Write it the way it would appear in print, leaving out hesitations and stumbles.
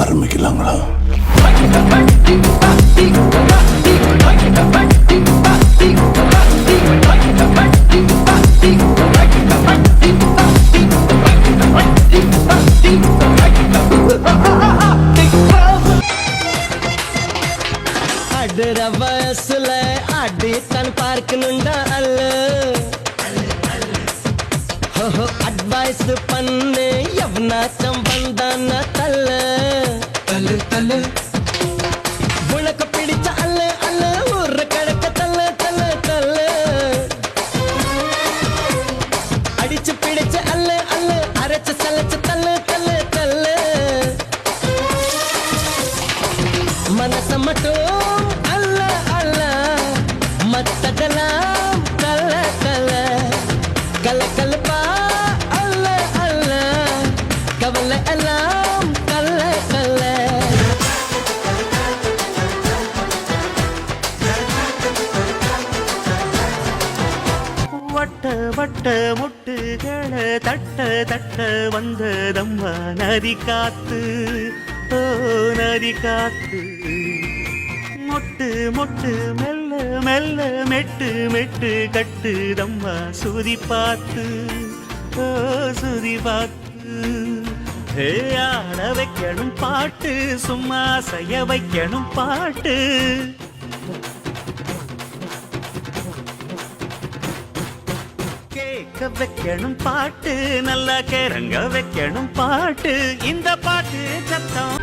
ஆரம்பிக்கலாங்களா? அடுற வயசுல அடித்தான் பார்க்கணுண்டா அல்ல அட்வைஸ் பண்ணு எவனாச்சம் வந்தான தல்ல தல்லு தல்லு உனக்கு பிடிச்ச அல்ல அல்ல ஊர்ற கிடக்க தல்ல தல்ல தல்ல அடிச்சு பிடிச்ச அல்ல அல்ல அரைச்சு சலைச்சு தல்ல தல்ல தல்ல மனச மட்டும் அல்ல அல்ல மத்ததெல்லாம் தல்ல தல்ல கல கலப்பா அல்ல அல்ல கவலை எல்லாம் கல்ல கல்ல வட்ட வட்ட முட்டுகள தட்ட தட்ட வந்ததம்மா நதி காத்து ஓ நதி காத்து மொட்டு மொட்டு மெல்ல மெல்ல மெட்டு மெட்டு கட்டுதம்மா சுதி பார்த்து ஓ சுதி பார்த்து ஆட வைக்கணும் பாட்டு சும்மா செய்ய வைக்கணும் பாட்டு கேட்க வைக்கணும் பாட்டு நல்லா கிறங்க வைக்கணும் பாட்டு இந்த பாட்டு சத்தம்